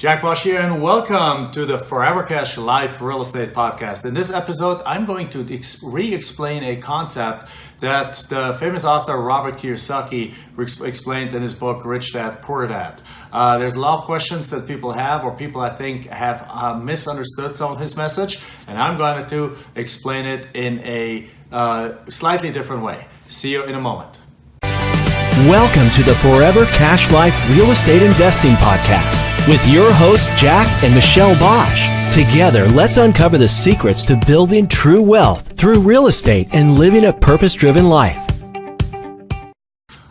Jack Bosch here, and welcome to the Forever Cash Life Real Estate Podcast. In this episode, I'm going to re-explain a concept that the famous author Robert Kiyosaki explained in his book, Rich Dad, Poor Dad. There's a lot of questions that people have, or people I think have misunderstood some of his message, and I'm going to explain it in a slightly different way. See you in a moment. Welcome to the Forever Cash Life Real Estate Investing Podcast with your hosts, Jack and Michelle Bosch. Together, let's uncover the secrets to building true wealth through real estate and living a purpose-driven life.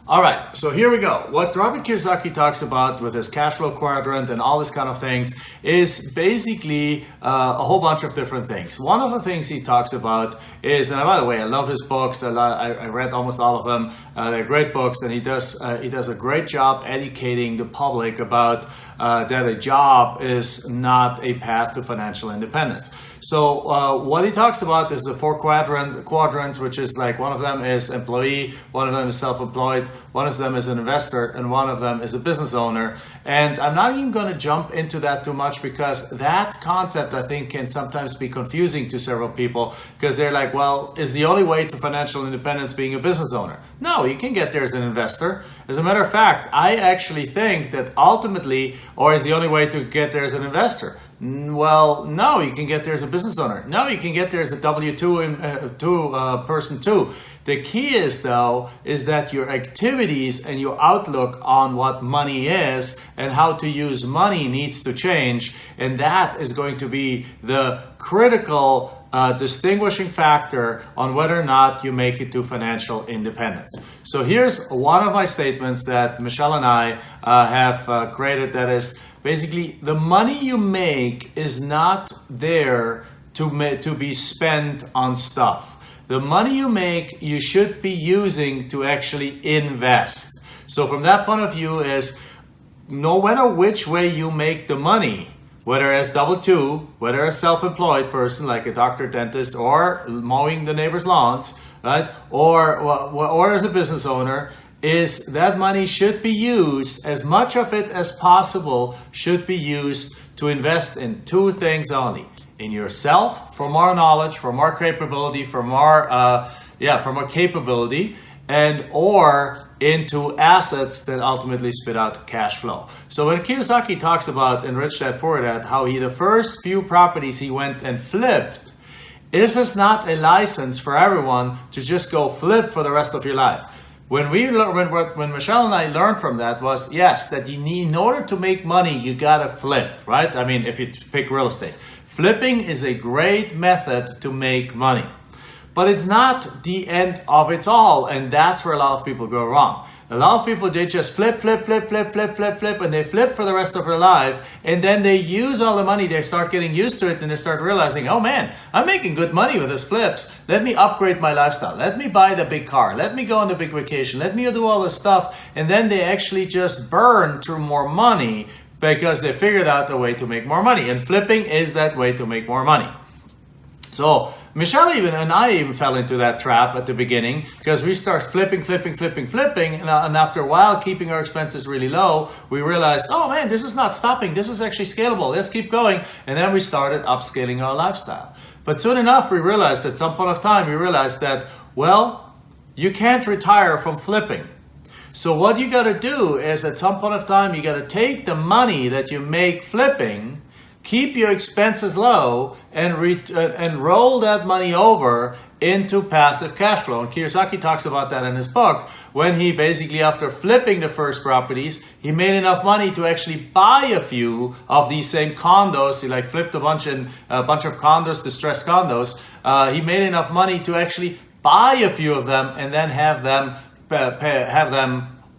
All right, so here we go. What Robert Kiyosaki talks about with his cash flow quadrant and all this kind of things is basically a whole bunch of different things. One of the things he talks about is, and by the way, I love his books. I read almost all of them. They're great books, and he does a great job educating the public about that a job is not a path to financial independence. So what he talks about is the four quadrants, which is like one of them is employee, one of them is self-employed, one of them is an investor, and one of them is a business owner. And I'm not even going to jump into that too much because that concept, I think, can sometimes be confusing to several people because they're like, well, is the only way to financial independence being a business owner? No, you can get there as an investor. As a matter of fact, I actually think that ultimately, or is the only way to get there as an investor? Well, no, you can get there as a business owner. No, you can get there as a W-2 person too. The key is, though, is that your activities and your outlook on what money is and how to use money needs to change. And that is going to be the critical distinguishing factor on whether or not you make it to financial independence. So here's one of my statements that Michelle and I have created that is basically the money you make is not there to be spent on stuff. The money you make, you should be using to actually invest. So from that point of view is no matter which way you make the money, whether as W-2, whether as self-employed person like a doctor, dentist, or mowing the neighbor's lawns, right? Or as a business owner, is that money should be used, as much of it as possible should be used to invest in two things only. In yourself for more knowledge, for more capability, for more capability, and or into assets that ultimately spit out cash flow. So when Kiyosaki talks about in Rich Dad Poor Dad how the first few properties he went and flipped, this is not a license for everyone to just go flip for the rest of your life. When Michelle and I learned from that was, yes, that you need, in order to make money, you gotta flip, right? I mean, if you pick real estate. Flipping is a great method to make money. But it's not the end of it all, and that's where a lot of people go wrong. A lot of people, they just flip, and they flip for the rest of their life, and then they use all the money, they start getting used to it, and they start realizing, oh man, I'm making good money with these flips. Let me upgrade my lifestyle. Let me buy the big car. Let me go on the big vacation. Let me do all this stuff, and then they actually just burn through more money because they figured out a way to make more money, and flipping is that way to make more money. So Michelle and I even fell into that trap at the beginning because we start flipping, and after a while, keeping our expenses really low, we realized, oh man, this is not stopping. This is actually scalable. Let's keep going. And then we started upscaling our lifestyle. But soon enough, we realized at some point of time, that, well, you can't retire from flipping. So what you got to do is at some point of time, you got to take the money that you make flipping, keep your expenses low, and roll that money over into passive cash flow. And Kiyosaki talks about that in his book when he basically, after flipping the first properties, he made enough money to actually buy a few of these same condos. He flipped a bunch of condos, distressed condos. He made enough money to actually buy a few of them and then have them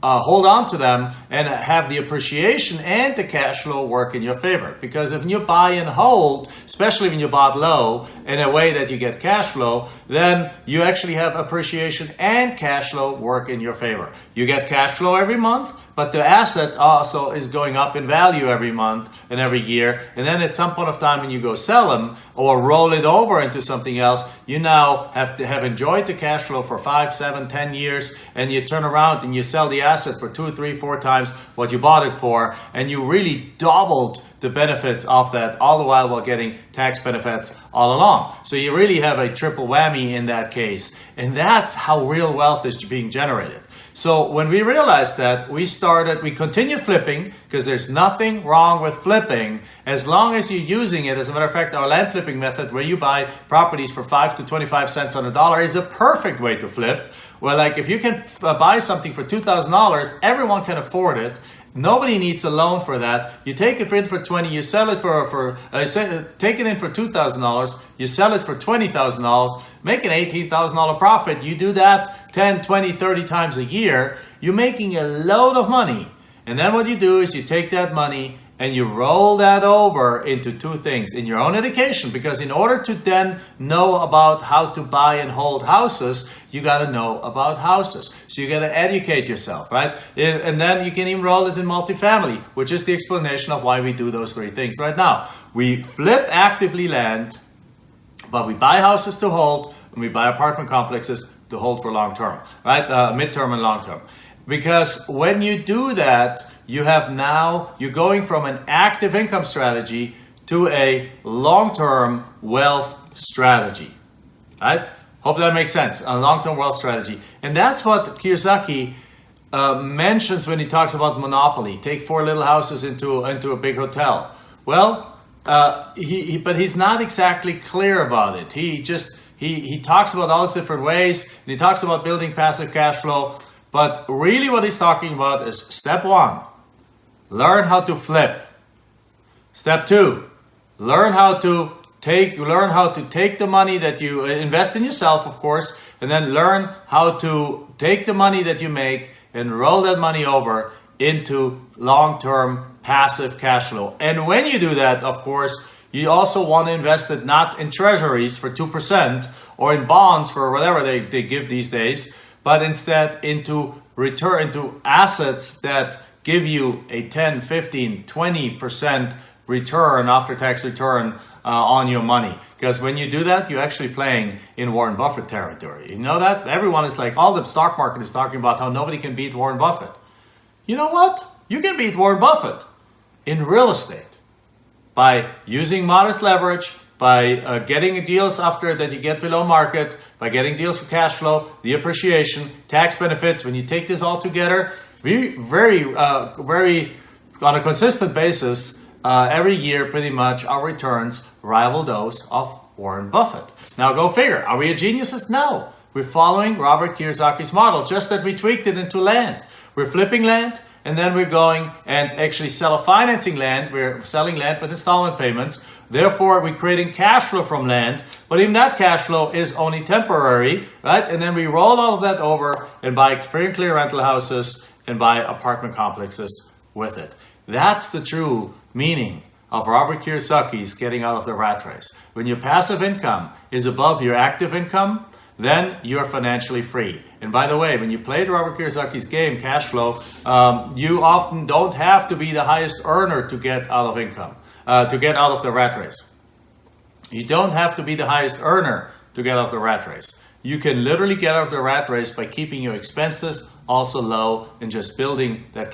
hold on to them and have the appreciation and the cash flow work in your favor. Because if you buy and hold, especially when you bought low, in a way that you get cash flow, then you actually have appreciation and cash flow work in your favor. You get cash flow every month, but the asset also is going up in value every month and every year. And then at some point of time when you go sell them or roll it over into something else, you now have enjoyed the cash flow for 5, 7, 10 years, and you turn around and you sell the asset for 2, 3, 4 times what you bought it for, and you really doubled the benefits of that, all the while getting tax benefits all along. So you really have a triple whammy in that case. And that's how real wealth is being generated. So when we realized that, we continued flipping, because there's nothing wrong with flipping as long as you're using it. As a matter of fact, our land flipping method, where you buy properties for 5 to 25 cents on the dollar, is a perfect way to flip. Well, like if you can buy something for $2,000, everyone can afford it. Nobody needs a loan for that. You take it in for 20, you sell it take it in for $2,000, you sell it for $20,000, make an $18,000 profit. You do that 10, 20, 30 times a year, you're making a load of money. And then what you do is you take that money and you roll that over into two things. In your own education, because in order to then know about how to buy and hold houses, you got to know about houses. So you got to educate yourself, right? And then you can even roll it in multifamily, which is the explanation of why we do those three things right now. We flip actively land, but we buy houses to hold, and we buy apartment complexes to hold for long term, right? Midterm and long term. Because when you do that, you're going from an active income strategy to a long-term wealth strategy, right? Hope that makes sense, a long-term wealth strategy. And that's what Kiyosaki mentions when he talks about monopoly. Take 4 little houses into a big hotel. Well, but he's not exactly clear about it. He talks about all these different ways, and he talks about building passive cash flow. But really what he's talking about is step 1, learn how to flip. Step 2, learn how to take the money that you invest in yourself, of course, and then learn how to take the money that you make and roll that money over into long-term passive cash flow. And when you do that, of course, you also want to invest it not in treasuries for 2% or in bonds for whatever they give these days, but instead into assets that give you a 10, 15, 20% return, after-tax return on your money. Because when you do that, you're actually playing in Warren Buffett territory. You know that? Everyone is like, all the stock market is talking about how nobody can beat Warren Buffett. You know what? You can beat Warren Buffett in real estate by using modest leverage, by getting deals after that you get below market, by getting deals for cash flow, the appreciation, tax benefits. When you take this all together, very on a consistent basis, every year pretty much our returns rival those of Warren Buffett. Now go figure, are we geniuses? No. We're following Robert Kiyosaki's model, just that we tweaked it into land. We're flipping land, and then we're going and actually financing land. We're selling land with installment payments. Therefore, we're creating cash flow from land, but even that cash flow is only temporary, right? And then we roll all of that over and buy free and clear rental houses and buy apartment complexes with it. That's the true meaning of Robert Kiyosaki's getting out of the rat race. When your passive income is above your active income, then you're financially free. And by the way, when you played Robert Kiyosaki's game, cash flow, you often don't have to be the highest earner to get out of income. To get out of the rat race. You don't have to be the highest earner to get out of the rat race. You can literally get out of the rat race by keeping your expenses also low and just building that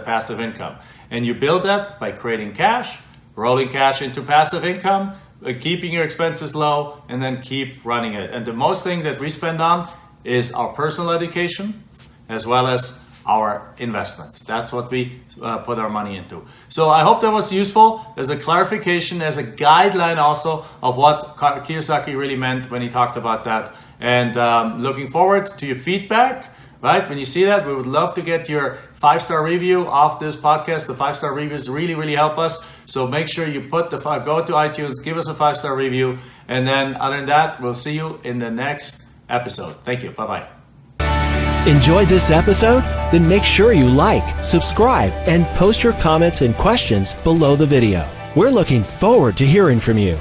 passive income. And you build that by creating cash, rolling cash into passive income, keeping your expenses low, and then keep running it. And the most thing that we spend on is our personal education as well as our investments. That's what we put our money into. So I hope that was useful as a clarification, as a guideline also of what Kiyosaki really meant when he talked about that. And looking forward to your feedback, right? When you see that, we would love to get your 5-star review of this podcast. The 5-star reviews really help us. So make sure you go to iTunes, give us a 5-star review. And then other than that, we'll see you in the next episode. Thank you. Bye-bye. Enjoyed this episode? Then make sure you like, subscribe, and post your comments and questions below the video. We're looking forward to hearing from you.